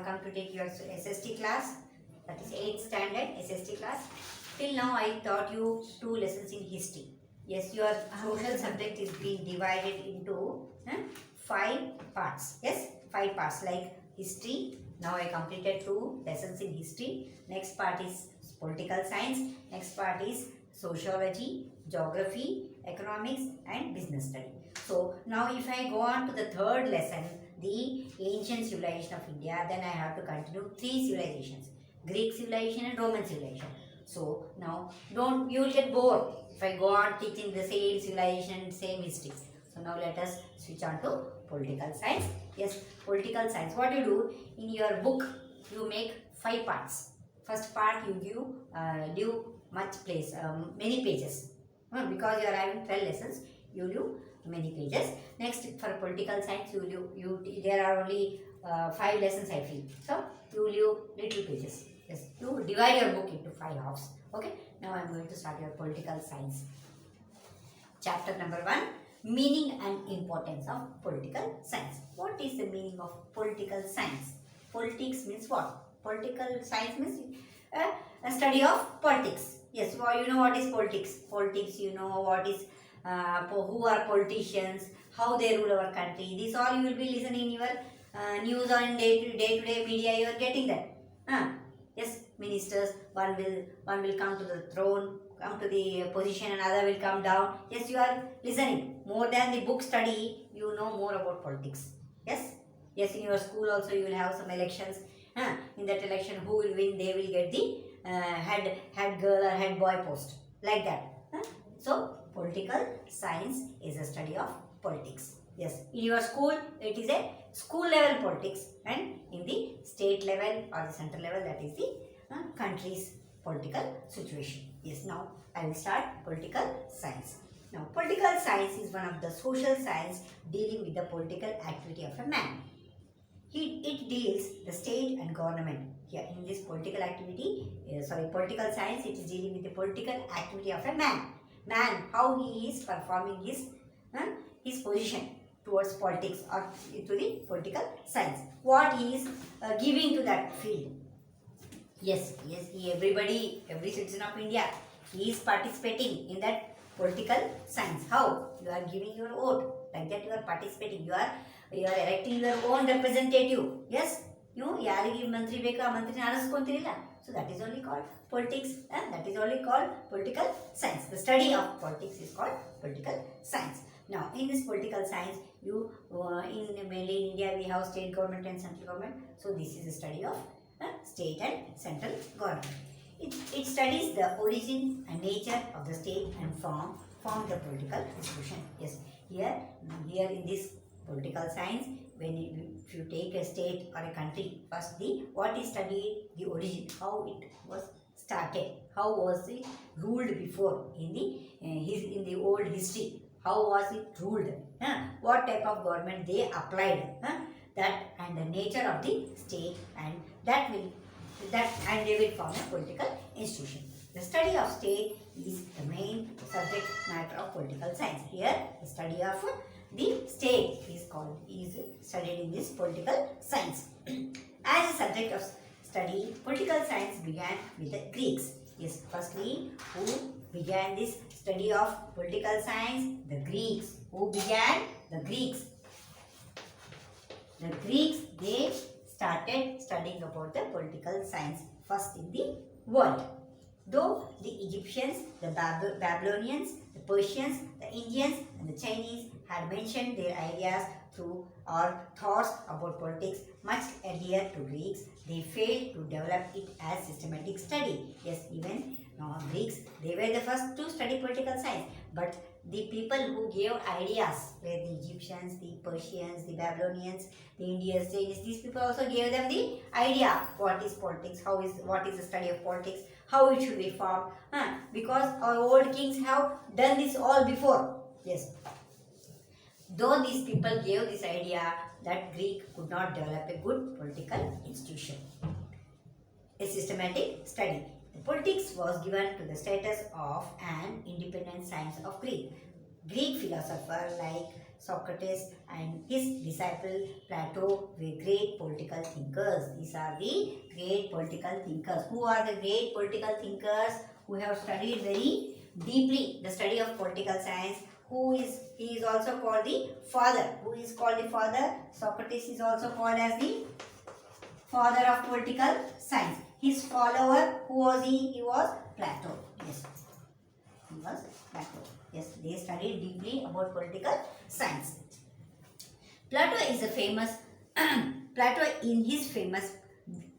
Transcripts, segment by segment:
have come to take your SST class, that is 8th standard SST class. Till now I taught you 2 lessons in history. Yes, your social subject is being divided into 5 parts. Yes, 5 parts like history. Now I completed 2 lessons in history. Next part is political science. Next part is sociology, geography, economics and business study. So now if I go on to the 3rd lesson, the ancient civilization of India, then I have to continue 3 civilizations, Greek civilization and Roman civilization. So now you will get bored if I go on teaching the same civilization, same history. So now let us switch on to political science. Yes, political science. What you do in your book, you make 5 parts. First part you give much place, many pages. Because you are having 12 lessons, you do many pages. Next, for political science, there are only 5 lessons I feel. So you leave little pages. Yes, you divide your book into 5 halves. Okay. Now I am going to start your political science. Chapter number 1. Meaning and importance of political science. What is the meaning of political science? Politics means what? Political science means a study of politics. Yes, well, you know what is politics. Politics, you know what is who are politicians, how they rule our country. This all you will be listening in your news on day-to-day media. You are getting that. Yes, ministers. One will come to the throne, come to the position, and other will come down. Yes, you are listening. More than the book study, you know more about politics. Yes. Yes, in your school also you will have some elections. In that election, who will win? They will get the head girl or head boy post, like that. So political science is a study of politics. Yes, in your school it is a school level politics, and in the state level or the central level, that is the country's political situation. Yes, now I will start political science. Now political science is one of the social science dealing with the political activity of a man. It deals the state and government. Here in this political activity, political science, it is dealing with the political activity of a man. Man, how he is performing his position towards politics or to the political science. What he is giving to that field. Yes, every citizen of India, he is participating in that political science. How? You are giving your vote. Like that you are participating. You are electing your own representative. Yes? You ಯಾರಿಗೆ ಮಂತ್ರಿ ಬೇಕು ಆ ಮಂತ್ರಿನ ಆರಿಸ್ಕೊಂತೀರಿಲ್ಲ. So that is only called politics, and that is only called political science. The study of politics is called political science. Now in this political science, mainly in India we have state government and central government. So this is a study of state and central government. It studies the origin and nature of the state and form the political institution. Yes, here in this political science, if you take a state or a country, first what is studied, the origin, how it was started, how was it ruled before in the old history, how was it ruled, what type of government they applied, that and the nature of the state, and and they will form a political institution. The study of state is the main subject matter of political science. Here, the study of the state is studied in this political science. As a subject of study, political science began with the Greeks. Yes, firstly, who began this study of political science? The Greeks. Who began? The Greeks. The Greeks, they started studying about the political science first in the world. Though the Egyptians, the Babylonians, the Persians, the Indians and the Chinese had mentioned their ideas through or thoughts about politics much earlier to Greeks, they failed to develop it as systematic study. Yes, even Greeks, they were the first to study political science, but the people who gave ideas were the Egyptians, the Persians, the Babylonians, the Indians, Chinese. These people also gave them the idea what is politics, what is the study of politics, how it should be formed, because our old kings have done this all before. Yes, though these people gave this idea, that Greek could not develop a good political institution. A systematic study. The politics was given to the status of an independent science of Greek. Greek philosophers like Socrates and his disciple Plato were great political thinkers. These are the great political thinkers. Who are the great political thinkers who have studied very deeply the study of political science? He is also called the father. Who is called the father? Socrates is also called as the father of political science. His follower, who was he? He was Plato. Yes, he was Plato. Yes, they studied deeply about political science. Plato is a famous Plato in his famous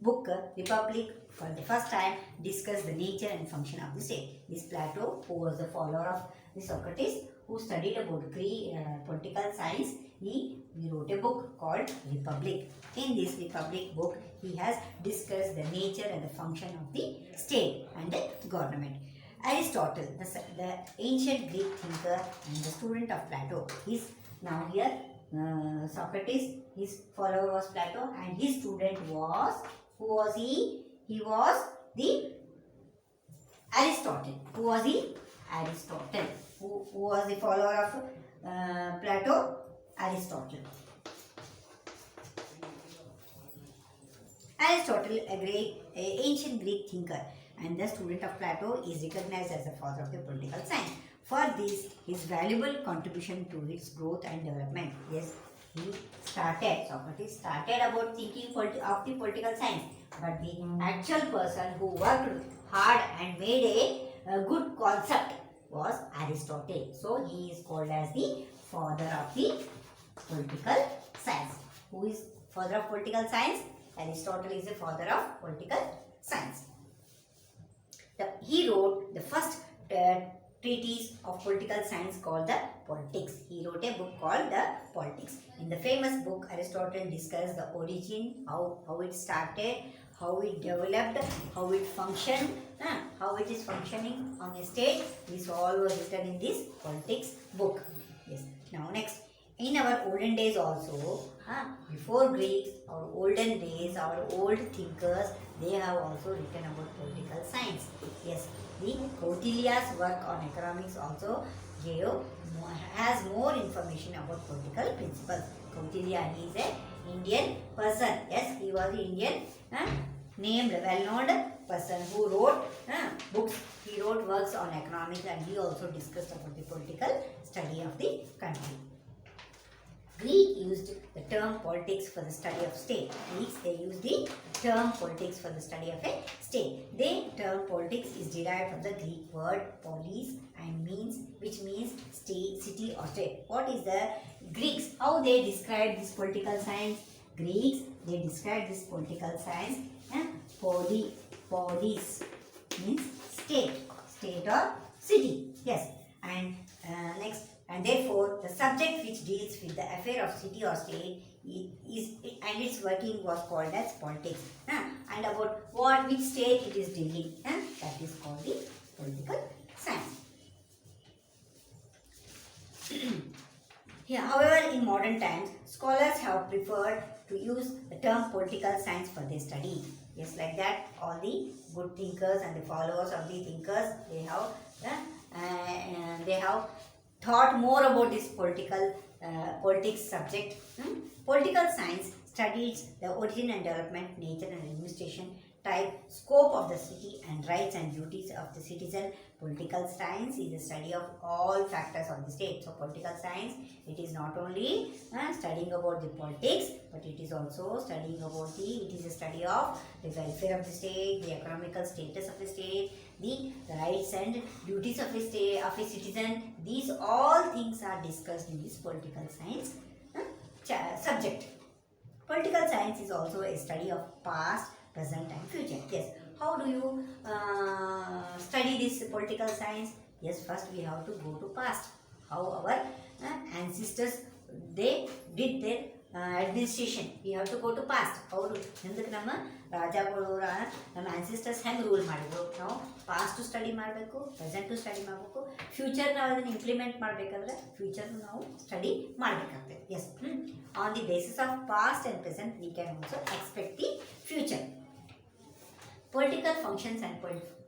book Republic for the first time discussed the nature and function of the state. This Plato, who was the follower of the Socrates, who studied about Greek political science, he wrote a book called Republic. In this Republic book, he has discussed the nature and the function of the state and the government. Aristotle, the ancient Greek thinker and the student of Plato, is now here. Socrates, his follower was Plato, and his student was, who was he? He was the Aristotle. Who was he? Aristotle. Who was the follower of Plato? Aristotle. Aristotle, a ancient Greek thinker and the student of Plato, is recognized as the father of the political science. For this, his valuable contribution to its growth and development. Yes, Socrates started about thinking of the political science, but the actual person who worked hard and made a good concept was Aristotle. So, he is called as the father of the political science. Who is father of political science? Aristotle is the father of political science. He wrote the first treatise of political science called the Politics. He wrote a book called the Politics. In the famous book, Aristotle discussed the origin, how it started, how it developed, how it functioned, how it is functioning on a state. This all was written in this Politics book. Yes. Now next, in our olden days also, before Greeks, our olden days, our old thinkers, they have also written about political science. Yes, the Kautilya's work on economics also has more information about political principles. Kautilya, he is an Indian person. Yes, he was an Indian named, well-known person who wrote books. He wrote works on economics, and he also discussed about the political study of the country. Greek used the term politics for the study of state. Greeks, they used the term politics for the study of a state. The term politics is derived from the Greek word polis and which means state, city or state. What is the Greeks? How they describe this political science? Greeks, they describe this political science polis means state or city. Yes, and next. And therefore, the subject which deals with the affair of city or state and its working was called as politics. And about which state it is dealing, that is called the political science. Here, however, in modern times, scholars have preferred to use the term political science for their study. Yes, like that, all the good thinkers and the followers of the thinkers, they have thought more about this politics subject. Political science studies the origin and development, nature and administration, type, scope of the city and rights and duties of the citizen. Political science is the study of all factors of the state. So, political science, it is not only studying about the politics, but it is also studying about it is a study of the welfare of the state, the economical status of the state, the rights and duties of a state, of a citizen. These all things are discussed in this political science subject. Political science is also a study of past, present and future. Yes. How do you study this political science? Yes, first we have to go to past. How our ancestors, they did their administration. We have to go to past. How do ನಮ್ಮ ರಾಜಗಳು ನಮ್ಮ ancestors ಹೆಂಗೆ rule ಮಾಡಿದ್ರು? ನಾವು past study ಮಾಡಬೇಕು, present study ಮಾಡಬೇಕು, future ನಾವು ಅದನ್ನು implement ಮಾಡಬೇಕಾದ್ರೆ ಫ್ಯೂಚರ್ ನಾವು ಸ್ಟಡಿ ಮಾಡಬೇಕಾಗ್ತದೆ. Yes, on the basis of past and present we can also expect the future. Political functions and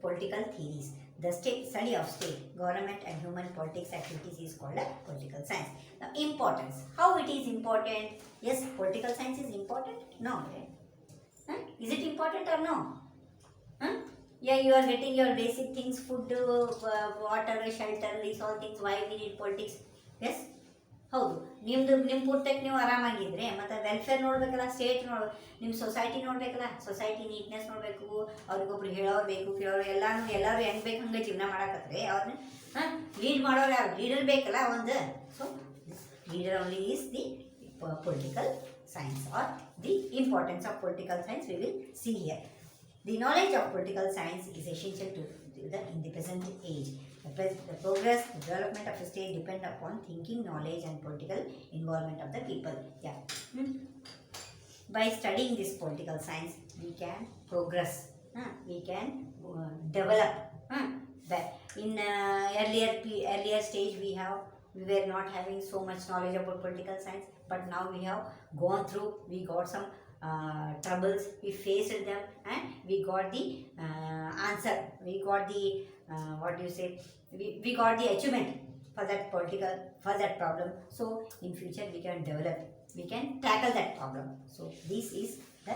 political theories. The study of state, government and human politics activities is called a political science. Now, importance. How it is important? Yes, political science is important? No, right? Huh? Is it important or no? Huh? Yeah, you are getting your basic things, food, water, shelter, these all things. Why we need politics? Yes? ಹೌದು, ನಿಮ್ಮ ಪೂರ್ತಕ್ಕೆ ನೀವು ಆರಾಮಾಗಿದ್ರೆ ಮತ್ತು welfare ನೋಡಬೇಕಲ್ಲ, state ನಿಮ್ಮ society ನೋಡಬೇಕಲ್ಲ, society neatness ನೋಡಬೇಕು, ಅವ್ರಿಗೊಬ್ರು ಹೇಳೋರು ಬೇಕು, ಕೇಳೋರು ಎಲ್ಲರೂ ಹೆಂಗೆ ಬೇಕು ಹಂಗೆ ಜೀವನ ಮಾಡಕತ್ತಾರೆ. ಅವ್ರನ್ನ ಲೀಡ್ ಮಾಡೋರು ಯಾರು? ಲೀಡರ್ ಬೇಕಲ್ಲ ಒಂದು. So leader only is the political science or the importance of political science we will see here. The knowledge of political science is essential to in the present age. The progress, the development of a state depend upon thinking, knowledge and political involvement of the people. Yeah. By studying this political science, we can progress. We can develop. In earlier stage we were not having so much knowledge about political science, but now we have gone through, we got some troubles, we faced them and we got the answer, we got the what do you say, we got the achievement for that problem. So in future we can develop, we can tackle that problem. So this is the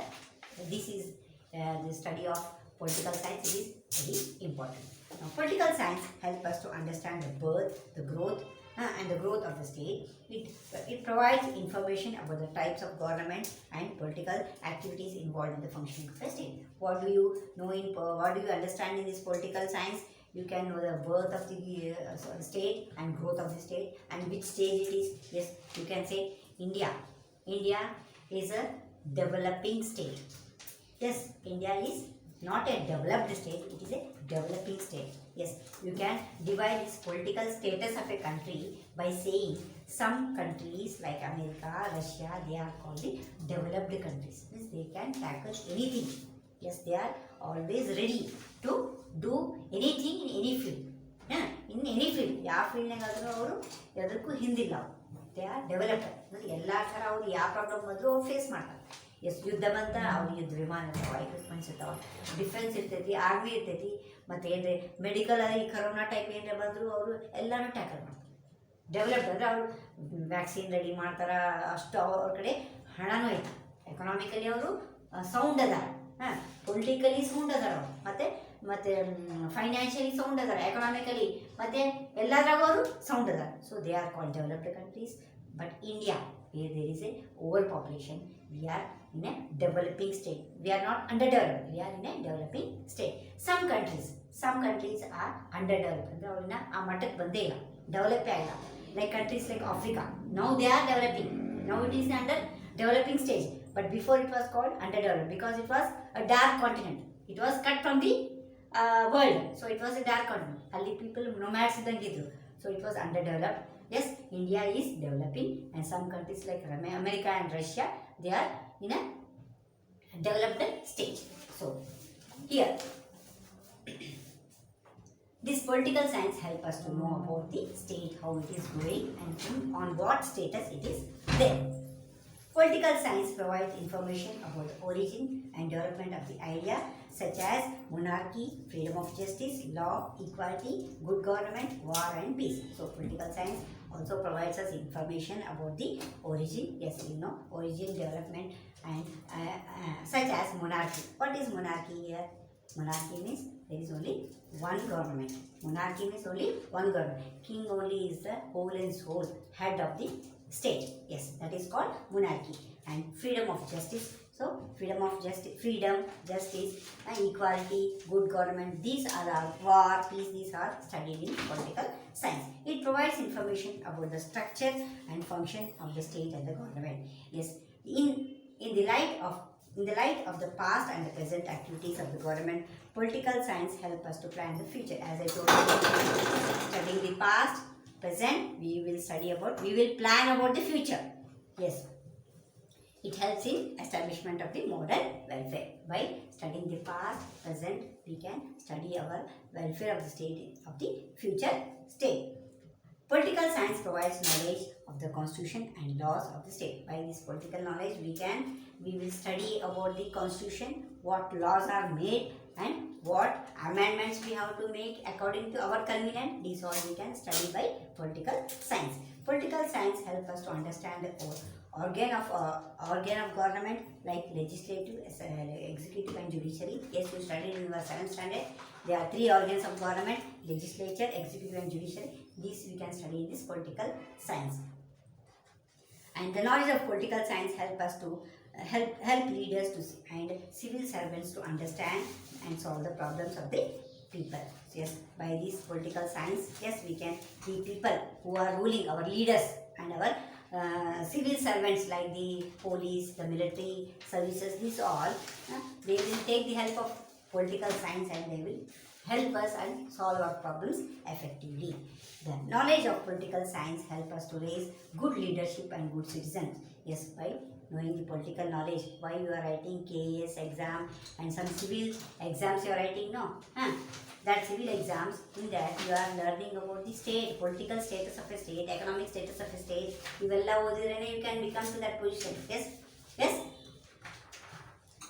study of political science. It is very important. Now, political science helps us to understand the birth, the growth and the growth of the state. It provides information about the types of government and political activities involved in the functioning of the state. What do you know what do you understand in this political science? You can know the birth of the state and growth of the state and which stage it is. Yes, you can say India is a developing state. Yes, India is not a developed state, it is a developing state. Yes, you can divide this political status of a country by saying some countries like America, Russia, they are called the developed countries. Means they can tackle anything. Yes, they are always ready to do anything in any field. In any field, ಯಾವ ಫೀಲ್ಡ್ನಾಗಾದರೂ ಅವರು ಯಾವುದಕ್ಕೂ ಹಿಂದಿಲ್ಲ. They are developed. ಅಂದರೆ ಎಲ್ಲ ಥರ ಅವ್ರು ಯಾವ problem ಬಂದರೂ ಅವ್ರು ಫೇಸ್ ಮಾಡ್ತಾರೆ. ಎಸ್, ಯುದ್ಧ ಬಂತ ಅವ್ರಿಗೆ ಯುದ್ಧ ವಿಮಾನ ಇರ್ತಾವೆ, ಎಕ್ವಿಪ್ಮೆಂಟ್ಸ್ ಇರ್ತಾವೆ, ಡಿಫೆನ್ಸ್ ಇರ್ತೈತಿ, ಆರ್ಮಿ ಇರ್ತೈತಿ, ಮತ್ತು ಏನ್ರಿ ಮೆಡಿಕಲ್ ಈ ಕರೋನಾ ಟೈಪ್ ಏನಾರ ಬಂದರೂ ಅವರು ಎಲ್ಲನೂ ಟ್ಯಾಕಲ್ ಮಾಡ್ತಾರೆ. ಡೆವಲಪ್ಡ್ ಅಂದರೆ ಅವರು ವ್ಯಾಕ್ಸಿನ್ ರೆಡಿ ಮಾಡ್ತಾರೆ, ಅಷ್ಟು ಅವ್ರ ಕಡೆ ಹಣನೂ ಐತೆ, ಎಕನಾಮಿಕಲಿ ಅವರು ಸೌಂಡ್ ಅದಾರ, ಪೊಲಿಟಿಕಲಿ ಸೌಂಡ್ ಅದಾರ ಅವರು, ಮತ್ತು ಫೈನಾನ್ಷಿಯಲಿ ಸೌಂಡ್ ಅದಾರ, ಎಕನಾಮಿಕಲಿ ಮತ್ತು ಎಲ್ಲದ್ರಾಗ ಅವರು ಸೌಂಡ್ ಅದಾರ. So they are called developed countries. But India, where there is a overpopulation, we are in a developing state. We are not underdeveloped, we are in a developing state. Some countries are underdeveloped, ಅಂದರೆ ಅವ್ರನ್ನ ಆ ಮಟ್ಟಕ್ಕೆ ಬಂದೇ ಇಲ್ಲ, ಡೆವಲಪೇ ಆಗಿಲ್ಲ. Like countries like Africa, now they are developing, now it is under developing stage, but before it was called underdeveloped because it was a dark continent, it was cut from the world, so it was a dark continent. ಅಲ್ಲಿ people nomads ಇದ್ದಂಗಿದ್ರು, so it was underdeveloped. Yes, India is developing, and some countries like America and Russia, they are in a developed stage. So here this political science help us to know about the state, how it is going and on what status it is there. Political science provides information about the origin and development of the idea such as monarchy, freedom of justice, law, equality, good government, war and peace. So political science also provides us information about the origin. Yes, you know, origin, development and such as monarchy. What is monarchy here? Monarchy means there is only one government. Monarchy means only one government. King only is the whole and sole head of the state. Yes, that is called monarchy. And freedom of justice. So freedom, justice and equality, good government, these are war, peace, these are studied in political science. It provides information about the structure and function of the state and the government. Yes, in the light of the past and the present activities of the government, political science help us to plan the future. As I told you, studying the past, present, we will plan about the future. Yes, it helps in establishment of the modern welfare. By studying the past, present, we can study our welfare of the state, of the future state. Political science provides knowledge of the constitution and laws of the state. By this political knowledge, we will study about the constitution, what laws are made and what amendments we have to make according to our convenience. This all we can study by political science. Political science help us to understand the organ of government like legislative, executive and judiciary. Yes, you studied in your 7th standard. There are 3 organs of government: legislature, executive and judiciary. This we can study in this political science. And the knowledge of political science help us to help leaders to and civil servants to understand and solve the problems of the people. So yes, by this political science, yes, we can the people who are ruling, our leaders and our civil servants like the police, the military services, these all they will take the help of political science and they will help us and solve our problems effectively. The knowledge of political science help us to raise good leadership and good citizens. Yes, by knowing the political knowledge, why you are writing KAS exam and some civil exams you are writing, no? That civil exams, in that you are learning about the state, political status of a state, economic status of a state. You can become to that position. Yes, yes.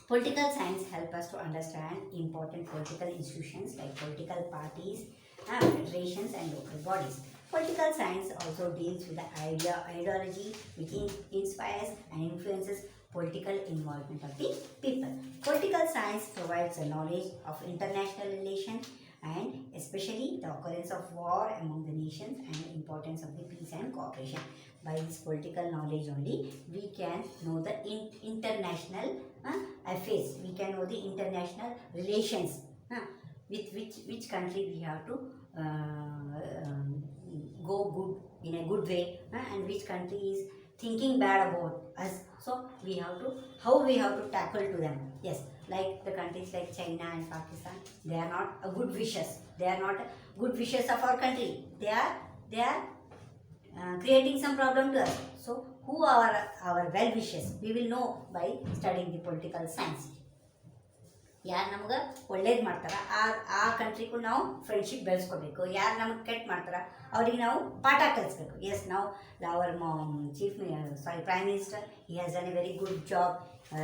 Political science help us to understand important political institutions like political parties, federations and local bodies. Political science also deals with the ideology which inspires and influences political involvement of the people. Political science provides the knowledge of international relations and especially the occurrence of war among the nations and the importance of the peace and cooperation. By this political knowledge only, we can know the international affairs. We can know the international relations with which country we have to go good in a good way and which country is thinking bad about us. So we have to how we have to tackle to them. Yes, like the countries like China and Pakistan, they are not a good wishes. They are not good wishes of our country. They are creating some problem to us. So who are our well wishes? We will know by studying the political science. ಯಾರು ನಮ್ಗೆ ಒಳ್ಳೇದು ಮಾಡ್ತಾರೆ ಆ ಕಂಟ್ರಿಗೂ ನಾವು friendship ಬೆಳೆಸ್ಕೋಬೇಕು. ಯಾರು ನಮಗೆ ಕೆಟ್ಟ ಮಾಡ್ತಾರೆ ಅವ್ರಿಗೆ ನಾವು ಪಾಠ ಕಲಿಸ್ಬೇಕು. ಎಸ್, ನಾವು our prime minister, he has done a very good job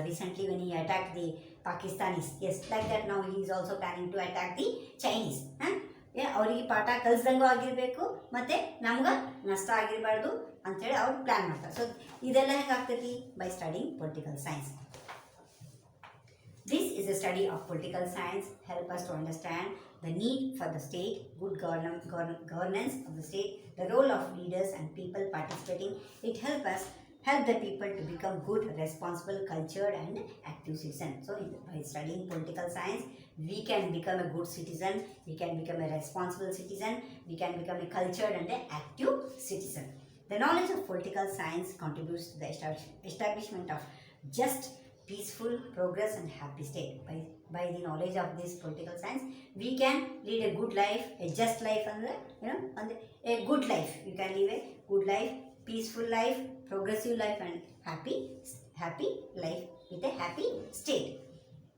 recently when he attacked the Pakistanis. Yes, like that now he is also planning to attack the Chinese. ಅವರಿಗೆ ಪಾಠ ಕಲಿಸ್ದಂಗೂ ಆಗಿರಬೇಕು ಮತ್ತು ನಮ್ಗೆ ನಷ್ಟ ಆಗಿರಬಾರ್ದು ಅಂಥೇಳಿ ಅವ್ರು ಪ್ಲ್ಯಾನ್ ಮಾಡ್ತಾರೆ. ಸೊ ಇದೆಲ್ಲ ಹೆಂಗೆ ಆಗ್ತೈತಿ? By studying political science. This is a study of political science, help us to understand the need for the state, good governance of the state, the role of leaders and people participating. It help the people to become good, responsible, cultured and active citizen. So by studying political science, we can become a good citizen, we can become a responsible citizen, we can become a cultured and an active citizen. The knowledge of political science contributes to the establishment of just, peaceful, progress and happy state. By the knowledge of this political science, we can lead a good life, a just life, and a good life. You can live a good life, peaceful life, progressive life and happy life with a happy state,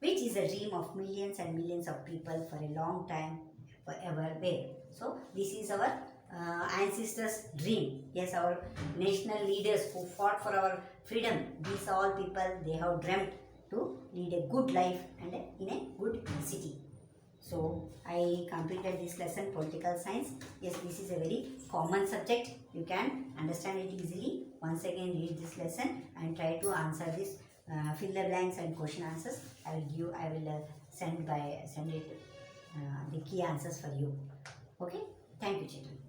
which is a dream of millions and millions of people for a long time, forever were. So this is our ancestors' dream. Yes, our national leaders who fought for our freedom, these all people, they have dreamt to lead a good life and in a good city. So I completed this lesson, political science. Yes, this is a very common subject. You can understand it easily. Once again read this lesson and try to answer this, fill the blanks and question answers. I will send it the key answers for you. Okay, thank you children.